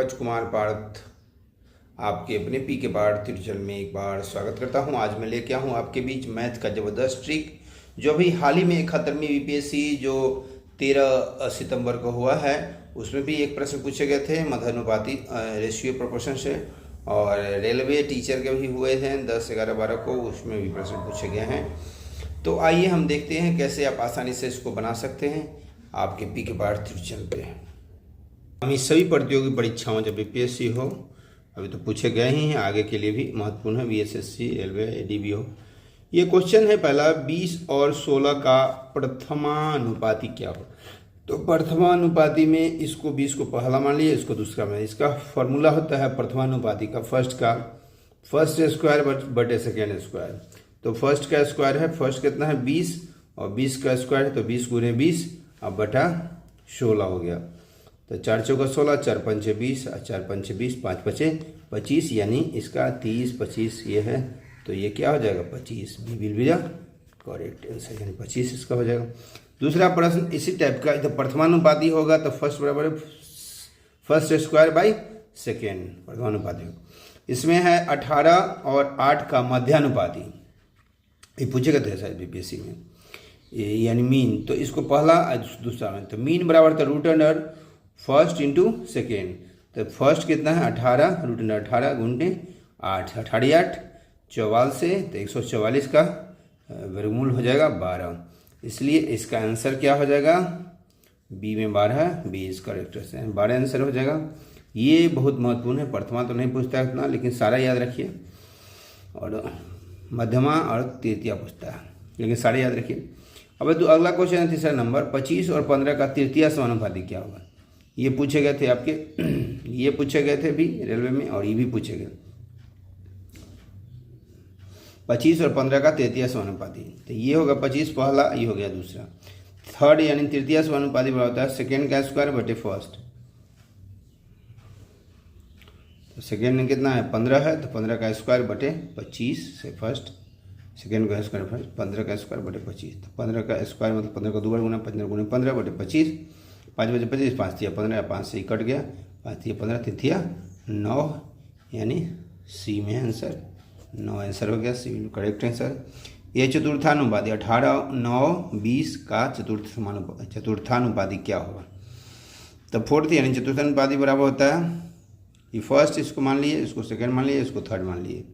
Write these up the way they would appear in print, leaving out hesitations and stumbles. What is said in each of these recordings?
सूरज कुमार पार्थ आपके अपने पी के पार्थ ट्यूटोरियल में एक बार स्वागत करता हूं। आज मैं लेके आया हूं आपके बीच मैथ का ज़बरदस्त ट्रिक, जो अभी हाल ही में 71वीं बीपीएससी जो 13 सितंबर को हुआ है, उसमें भी एक प्रश्न पूछे गए थे मध्यानुपाती रेशियो प्रोपोर्शन से, और रेलवे टीचर के भी हुए हैं 10, 11, 12 को, उसमें भी प्रश्न पूछे गए हैं। तो आइए हम देखते हैं कैसे आप आसानी से इसको बना सकते हैं आपके पी के पार्थ ट्यूटोरियल पे। हम इस सभी प्रतियोगी परीक्षाओं जब बीपीएससी हो, अभी तो पूछे गए ही हैं, आगे के लिए भी महत्वपूर्ण है, बीएसएससी, रेलवे, एडीबी हो। ये क्वेश्चन है पहला, 20 और 16 का प्रथमानुपाती क्या हो। तो प्रथमानुपाती में इसको 20 को पहला मान लिया, इसको दूसरा मान लिया। इसका फॉर्मूला होता है प्रथमानुपाती का फर्स्ट स्क्वायर बटे सेकेंड स्क्वायर। तो फर्स्ट का स्क्वायर है, फर्स्ट कितना है 20, और 20 का स्क्वायर है तो 20 गुणे 20 अब बटा 16 हो गया। तो 4 चौका 16, 4 पंचे 20, 4 पंचे 20, 5 पचे 25, यानी इसका 30, 25 ये है, तो ये क्या हो जाएगा 25। B will be the correct answer, यानी 25 इसका हो जाएगा। दूसरा प्रश्न इसी टाइप का, तो प्रथमानुपाती होगा तो फर्स्ट बराबर फर्स्ट स्क्वायर बाई सेकेंड, प्रथमानुपाती। इसमें है 18 और 8 का मध्यानुपाती, ये पूछेगा तो शायद बीपीएससी में, यानी मीन। तो इसको पहला दूसरा में, तो मीन बराबर था root under first into second. तो फर्स्ट कितना है 18, रूट अंडर 18 गुणे 8, 18 8 44 से, तो 144 का वर्गमूल हो जाएगा 12। इसलिए इसका आंसर क्या हो जाएगा, बी में 12, बी इज करेक्ट है, 12 आंसर हो जाएगा। ये बहुत महत्वपूर्ण है, प्रथमा तो नहीं पूछता है इतना, लेकिन सारा याद रखिए, और मध्यमा और तृतीया पूछता है, लेकिन सारे याद रखिए। अब तो अगला क्वेश्चन है तीसरा नंबर, 25 और 15 का तृतीया समानुपाती क्या होगा। ये पूछे गए थे आपके ये पूछे गए थे भी रेलवे में, और ये भी पूछे गए 25 और 15 का तृतीया समानुपाती। तो ये होगा 25 पहला, ये हो गया दूसरा। थर्ड यानी तृतीया समानुपाती बड़ा होता है सेकेंड का स्क्वायर बटे फर्स्ट। तो सेकेंड में कितना है 15 है, तो 15 का स्क्वायर बटे 25 से फर्स्ट, सेकेंड का स्क्वायर फर्स्ट, 15 का स्क्वायर बटे 25। तो 15 का स्क्वायर मतलब 15 का 2 बार गुना, 15 गुने 15 बटे 25, 5 बजे 25, 5 तिया 15, 5 से ही कट गया, 5 तिया 15, तिथिया 9, यानी सी में आंसर 9 आंसर हो गया, सी में करेक्ट आंसर। ये चतुर्थानुपाती 18, 9, 20 का चतुर्थानुपाती क्या होगा। तो फोर्थ यानी चतुर्थानुपाती बराबर होता है, ये फर्स्ट इसको मान लिए, इसको सेकेंड मान लिए, इसको थर्ड मान लिए।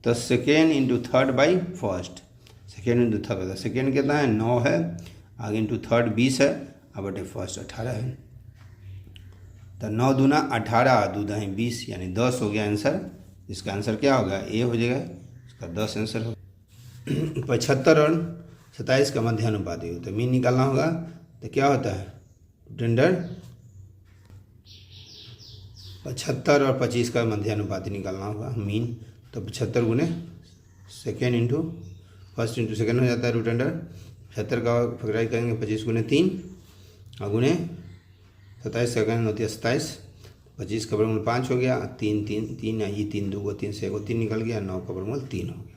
तो second into third by first, second into third, second कितना है 9 है, आगे इंटू थर्ड 20 है, अब बटे फर्स्ट 18 है। तो 9 दूना 18, 2 दही 20, यानी 10 हो गया आंसर। इसका आंसर क्या होगा, ए हो जाएगा, इसका 10 आंसर होगा। 75 और 27 का मध्यानुपाती हो, तो मीन निकालना होगा, तो क्या होता है टेंडर 75 और 25 का मध्यानुपाती निकालना होगा मीन। तो 75 गुने second into first into second हो जाता है रूट अंडर 75 का फैक्टराइज करेंगे 25 गुने 3 और गुने 27 सेकेंड होती है 27, 25 का वर्गमूल 5 हो गया, 3 3 3, ये 3 2 3 से 1 3 निकल गया, 9 का वर्गमूल 3 हो गया।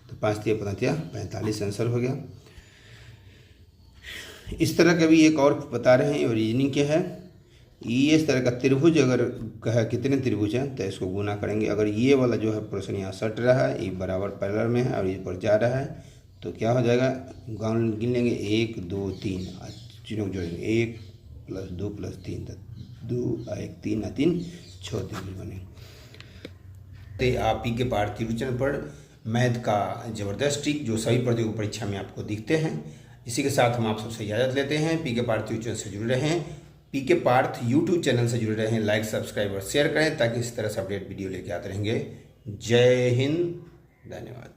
तो 5 तिया 45 आंसर हो गया। इस तरह का भी एक और बता रहे हैं, रीजनिंग के है। ये इस तरह का त्रिभुज अगर कहे कितने त्रिभुज हैं, तो इसको गुना करेंगे। अगर ये वाला जो है प्रश्न यहाँ सट रहा है, ये बराबर पैरेलल में है और ये पर जा रहा है, तो क्या हो जाएगा, गिन लेंगे 1 2 3, चिन्हों जोड़ेंगे 1 + 2 + 3, 2 1 3 3 6 त्रिभुज बने। तो आप पी के पार्थ ट्यूटोरियल पर मैथ का ज़बरदस्त ट्रिक जो सभी प्रतियोगी परीक्षा में आपको दिखते हैं। इसी के साथ हम आप सबसे इजाज़त लेते हैं। पी के पार्थ ट्यूटोरियल से जुड़े रहें, पी के पार्थ यूट्यूब चैनल से जुड़े रहें, लाइक सब्सक्राइब और शेयर करें, ताकि इस तरह से अपडेट वीडियो लेके आते रहेंगे। जय हिंद, धन्यवाद।